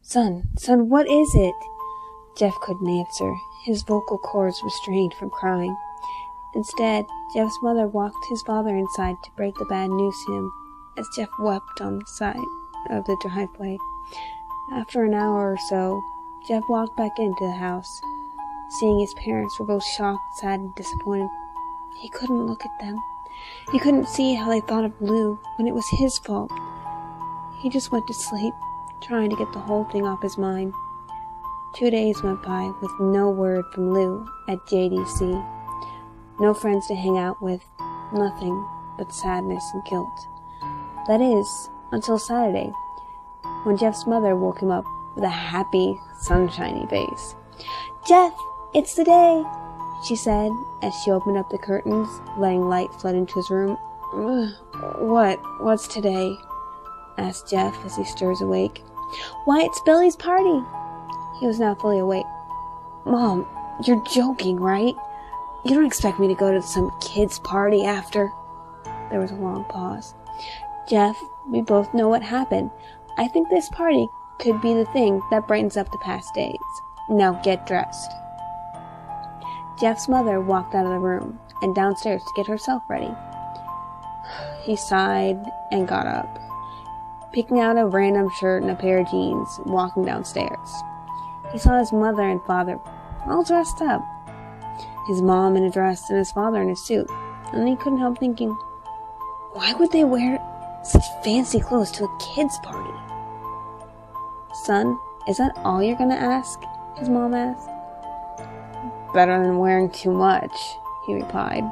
Son, what is it?" Jeff couldn't answer. His vocal cords were strained from crying. Instead, Jeff's mother walked his father inside to break the bad news to him, as Jeff wept on the side of the driveway. After an hour or so, Jeff walked back into the house. Seeing his parents were both shocked, sad, and disappointed, he couldn't look at them. He couldn't see how they thought of Lou when it was his fault. He just went to sleep, trying to get the whole thing off his mind. 2 days went by with no word from Lou at JDC. No friends to hang out with, nothing but sadness and guilt. That is, until Saturday, when Jeff's mother woke him up with a happy, sunshiny face. "Jeff, it's the day," she said as she opened up the curtains, letting light flood into his room. What's today?" asked Jeff as he stirs awake. "Why, it's Billy's party." He was now fully awake. "Mom, you're joking, right? You don't expect me to go to some kid's party after?" There was a long pause. "Jeff, we both know what happened. I think this party could be the thing that brightens up the past days. Now get dressed." Jeff's mother walked out of the room and downstairs to get herself ready. He sighed and got up, picking out a random shirt and a pair of jeans, walking downstairs. He saw his mother and father all dressed up, his mom in a dress and his father in a suit, and he couldn't help thinking, why would they wear such fancy clothes to a kid's party? "Son, is that all you're going to ask?" his mom asked. "Better than wearing too much," he replied.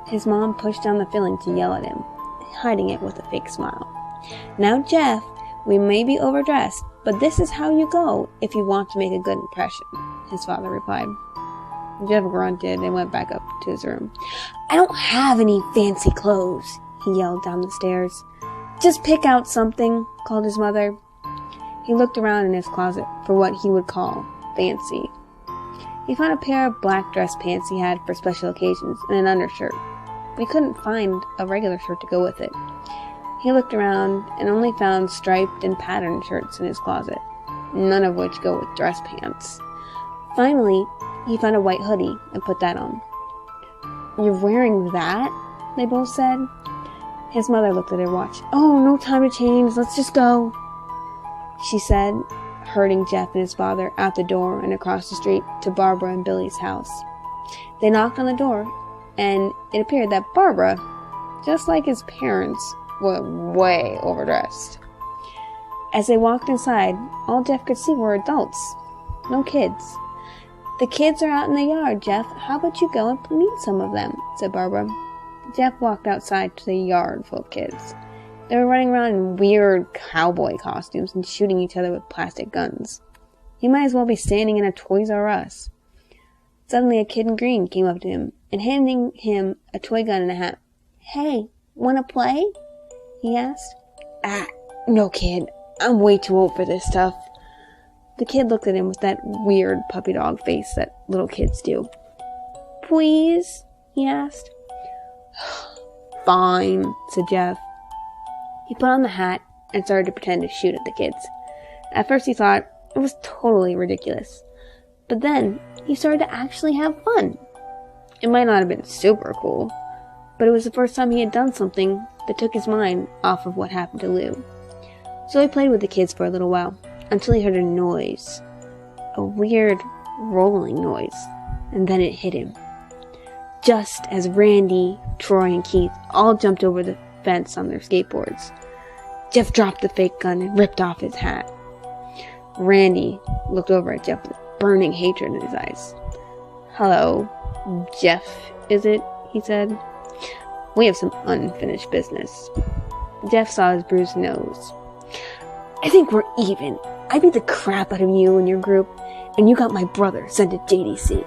His mom pushed down the feeling to yell at him, hiding it with a fake smile. "Now, Jeff, we may be overdressed, but this is how you go if you want to make a good impression," his father replied. Jeff grunted and went back up to his room. "I don't have any fancy clothes," he yelled down the stairs. "Just pick out something," called his mother. He looked around in his closet for what he would call fancy. He found a pair of black dress pants he had for special occasions and an undershirt, but he couldn't find a regular shirt to go with it. He looked around and only found striped and patterned shirts in his closet, none of which go with dress pants. Finally, he found a white hoodie and put that on. "You're wearing that?" they both said. His mother looked at her watch. "Oh, no time to change. Let's just go," she said, herding Jeff and his father out the door and across the street to Barbara and Billy's house. They knocked on the door, and it appeared that Barbara, just like his parents, was way overdressed. As they walked inside, all Jeff could see were adults, no kids. "The kids are out in the yard, Jeff. How about you go and meet some of them?" said Barbara. Jeff walked outside to the yard full of kids. They were running around in weird cowboy costumes and shooting each other with plastic guns. He might as well be standing in a Toys R Us. Suddenly a kid in green came up to him and handing him a toy gun and a hat. "Hey, wanna play?" he asked. No kid. I'm way too old for this stuff." The kid looked at him with that weird puppy dog face that little kids do. "Please?" he asked. "Fine," said Jeff. He put on the hat and started to pretend to shoot at the kids. At first he thought it was totally ridiculous, but then he started to actually have fun. It might not have been super cool, but it was the first time he had done something that took his mind off of what happened to Lou. So he played with the kids for a little while, until he heard a noise. A weird, rolling noise, and then it hit him. Just as Randy, Troy, and Keith all jumped over the fence on their skateboards. Jeff dropped the fake gun and ripped off his hat. Randy looked over at Jeff with burning hatred in his eyes. "Hello, Jeff, is it?" he said. "We have some unfinished business." Jeff saw his bruised nose. "I think we're even. I beat the crap out of you and your group, and you got my brother sent to JDC.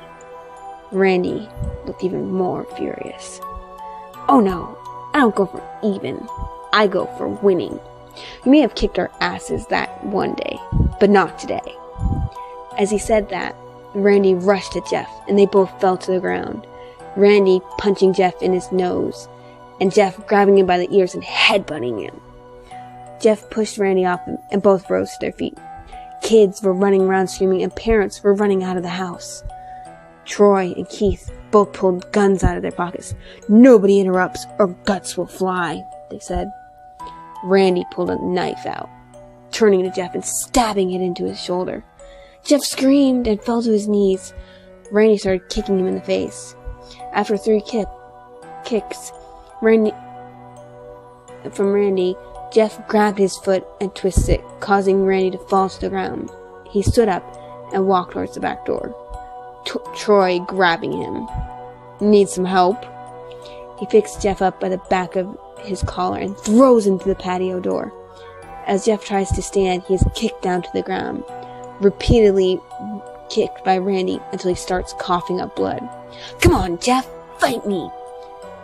Randy looked even more furious. "Oh no, I don't go for even. I go for winning. You may have kicked our asses that one day, but not today." As he said that, Randy rushed at Jeff, and they both fell to the ground. Randy punching Jeff in his nose, and Jeff grabbing him by the ears and headbutting him. Jeff pushed Randy off him, and both rose to their feet. Kids were running around screaming, and parents were running out of the house. Troy and Keith both pulled guns out of their pockets. "Nobody interrupts or guts will fly," they said. Randy pulled a knife out, turning to Jeff and stabbing it into his shoulder. Jeff screamed and fell to his knees. Randy started kicking him in the face. After 3 kicks from Randy, Jeff grabbed his foot and twisted it, causing Randy to fall to the ground. He stood up and walked towards the back door. Troy grabbing him. "Need some help?" He picks Jeff up by the back of his collar and throws him through the patio door. As Jeff tries to stand, he is kicked down to the ground, repeatedly kicked by Randy until he starts coughing up blood. "Come on, Jeff, fight me!"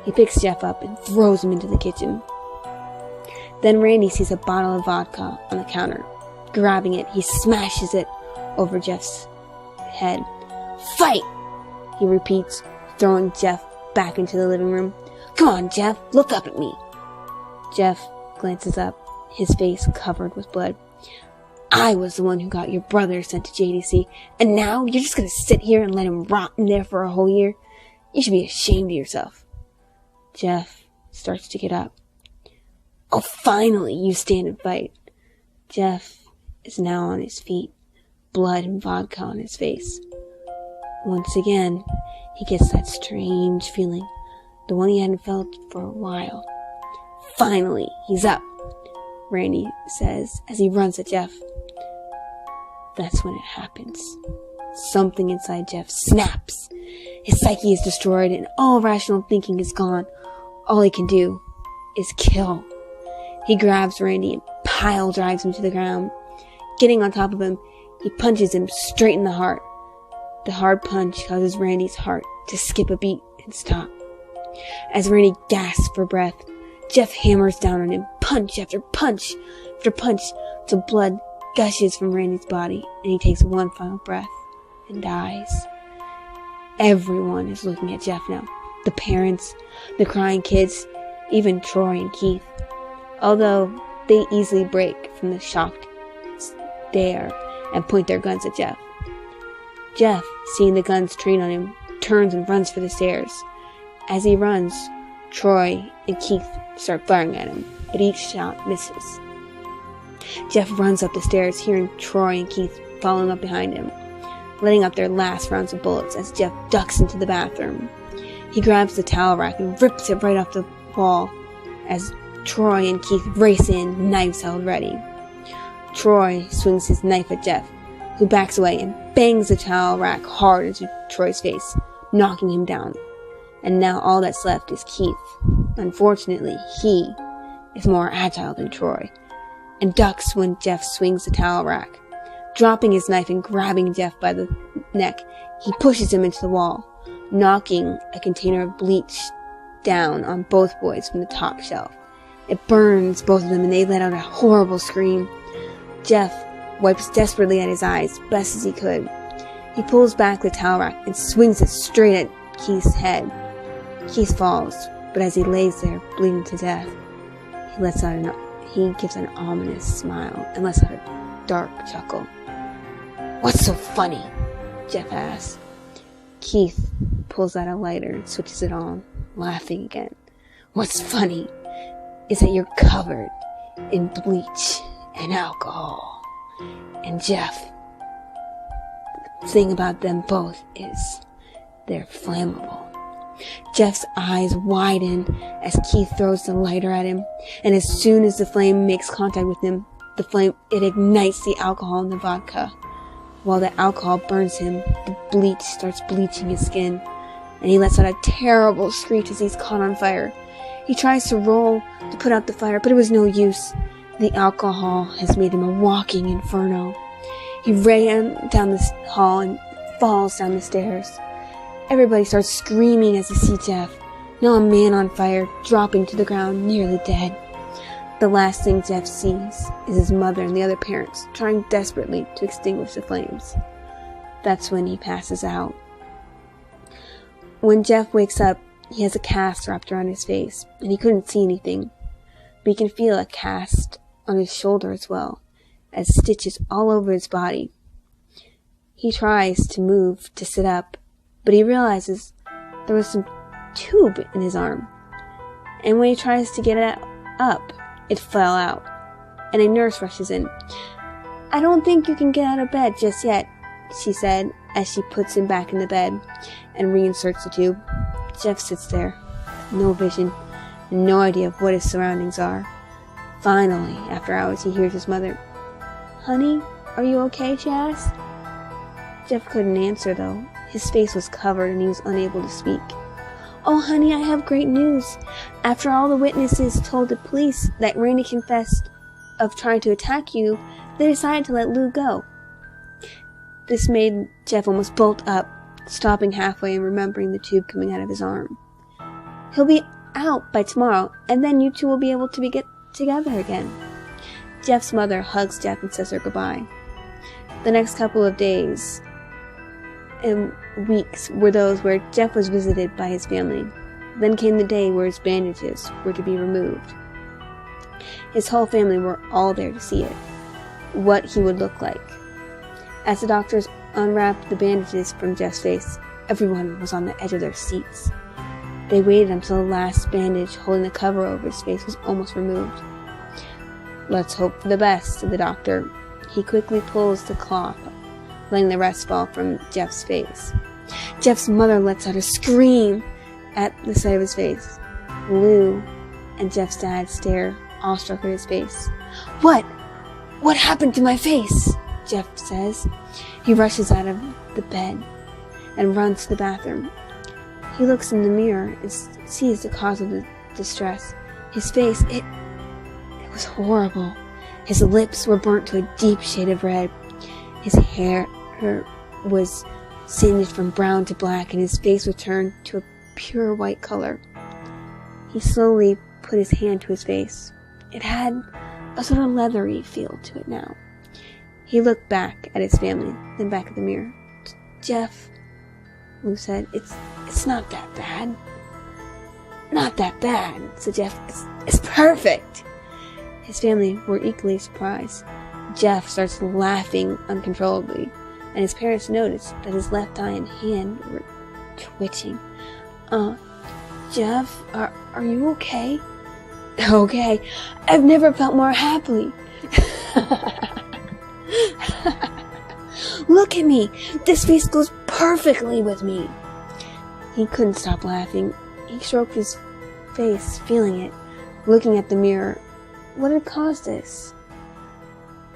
He picks Jeff up and throws him into the kitchen. Then Randy sees a bottle of vodka on the counter. Grabbing it, he smashes it over Jeff's head. "Fight!" he repeats, throwing Jeff back into the living room. "Come on, Jeff, look up at me." Jeff glances up, his face covered with blood. "I was the one who got your brother sent to JDC, and now you're just gonna sit here and let him rot in there for a whole year? You should be ashamed of yourself." Jeff starts to get up. "Oh, finally, you stand and fight." Jeff is now on his feet, blood and vodka on his face. Once again, he gets that strange feeling, the one he hadn't felt for a while. "Finally, he's up," Randy says as he runs at Jeff. That's when it happens. Something inside Jeff snaps. His psyche is destroyed and all rational thinking is gone. All he can do is kill. He grabs Randy and pile drives him to the ground. Getting on top of him, he punches him straight in the heart. The hard punch causes Randy's heart to skip a beat and stop. As Randy gasps for breath, Jeff hammers down on him, punch after punch after punch, till blood gushes from Randy's body, and he takes one final breath and dies. Everyone is looking at Jeff now. The parents, the crying kids, even Troy and Keith. Although they easily break from the shocked stare and point their guns at Jeff. Jeff, seeing the guns trained on him, turns and runs for the stairs. As he runs, Troy and Keith start firing at him, but each shot misses. Jeff runs up the stairs, hearing Troy and Keith following up behind him, letting up their last rounds of bullets as Jeff ducks into the bathroom. He grabs the towel rack and rips it right off the wall as Troy and Keith race in, knives held ready. Troy swings his knife at Jeff, who backs away and bangs the towel rack hard into Troy's face, knocking him down. And now all that's left is Keith. Unfortunately, he is more agile than Troy, and ducks when Jeff swings the towel rack. Dropping his knife and grabbing Jeff by the neck, he pushes him into the wall, knocking a container of bleach down on both boys from the top shelf. It burns both of them and they let out a horrible scream. Jeff wipes desperately at his eyes, best as he could. He pulls back the towel rack and swings it straight at Keith's head. Keith falls, but as he lays there, bleeding to death, he gives an ominous smile and lets out a dark chuckle. "What's so funny?" Jeff asks. Keith pulls out a lighter and switches it on, laughing again. "What's funny is that you're covered in bleach and alcohol. And Jeff, the thing about them both is they're flammable." Jeff's eyes widen as Keith throws the lighter at him, and as soon as the flame makes contact with him, it ignites the alcohol in the vodka. While the alcohol burns him, the bleach starts bleaching his skin, and he lets out a terrible screech as he's caught on fire. He tries to roll to put out the fire, but it was no use. The alcohol has made him a walking inferno. He ran down the hall and falls down the stairs. Everybody starts screaming as they see Jeff, now a man on fire, dropping to the ground, nearly dead. The last thing Jeff sees is his mother and the other parents trying desperately to extinguish the flames. That's when he passes out. When Jeff wakes up, he has a cast wrapped around his face, and he couldn't see anything, but he can feel a cast on his shoulder as well, as stitches all over his body. He tries to move to sit up, but he realizes there was some tube in his arm. And when he tries to get it up, it fell out, and a nurse rushes in. "I don't think you can get out of bed just yet," she said as she puts him back in the bed and reinserts the tube. Jeff sits there, no vision, and no idea of what his surroundings are. Finally, after hours, he hears his mother. "Honey, are you okay?" she asks. Jeff couldn't answer, though. His face was covered and he was unable to speak. "Oh, honey, I have great news. After all the witnesses told the police that Randy confessed of trying to attack you, they decided to let Lou go." This made Jeff almost bolt up, stopping halfway and remembering the tube coming out of his arm. "He'll be out by tomorrow, and then you two will be able to get together again." Jeff's mother hugs Jeff and says her goodbye. The next couple of days and weeks were those where Jeff was visited by his family. Then came the day where his bandages were to be removed. His whole family were all there to see it, what he would look like. As the doctors unwrapped the bandages from Jeff's face, everyone was on the edge of their seats. They waited until the last bandage holding the cover over his face was almost removed. "Let's hope for the best," said the doctor. He quickly pulls the cloth, letting the rest fall from Jeff's face. Jeff's mother lets out a scream at the sight of his face. Lou and Jeff's dad stare, awestruck at his face. What happened to my face?" Jeff says. He rushes out of the bed and runs to the bathroom. He looks in the mirror and sees the cause of the distress. His face, it was horrible. His lips were burnt to a deep shade of red. His hair was singed from brown to black, and his face was turned to a pure white color. He slowly put his hand to his face. It had a sort of leathery feel to it now. He looked back at his family, then back at the mirror. "Jeff," Lou said, it's not that bad." "Not that bad," said Jeff. It's perfect." His family were equally surprised. Jeff starts laughing uncontrollably, and his parents noticed that his left eye and hand were twitching. Jeff, are you okay?" "Okay. I've never felt more happily." "Look at me. This face goes perfectly with me." He couldn't stop laughing. He stroked his face, feeling it, looking at the mirror. What had caused this?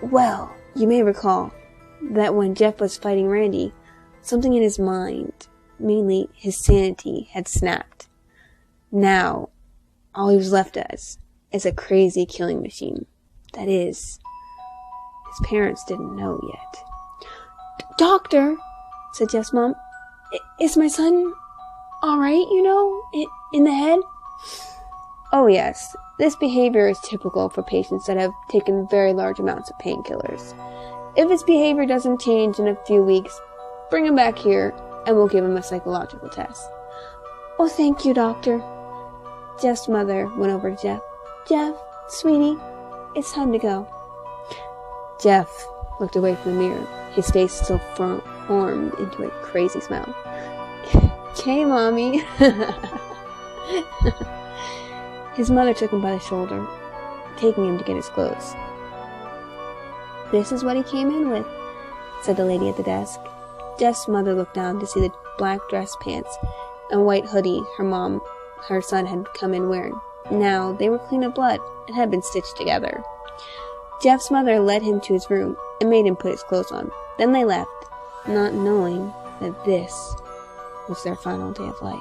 Well, you may recall that when Jeff was fighting Randy, something in his mind, mainly his sanity, had snapped. Now, all he was left as is a crazy killing machine. That is, his parents didn't know yet. "Doctor," said Jeff's mom, "is my son all right, in the head?" "Oh yes, this behavior is typical for patients that have taken very large amounts of painkillers. If his behavior doesn't change in a few weeks, bring him back here and we'll give him a psychological test." "Oh, thank you, doctor." Jeff's mother went over to Jeff. "Jeff, sweetie, it's time to go." Jeff looked away from the mirror, his face still formed into a crazy smile. "Okay, Mommy." His mother took him by the shoulder, taking him to get his clothes. "This is what he came in with," said the lady at the desk. Jeff's mother looked down to see the black dress pants and white hoodie her son had come in wearing. Now they were clean of blood and had been stitched together. Jeff's mother led him to his room and made him put his clothes on. Then they left, not knowing that this was their final day of life.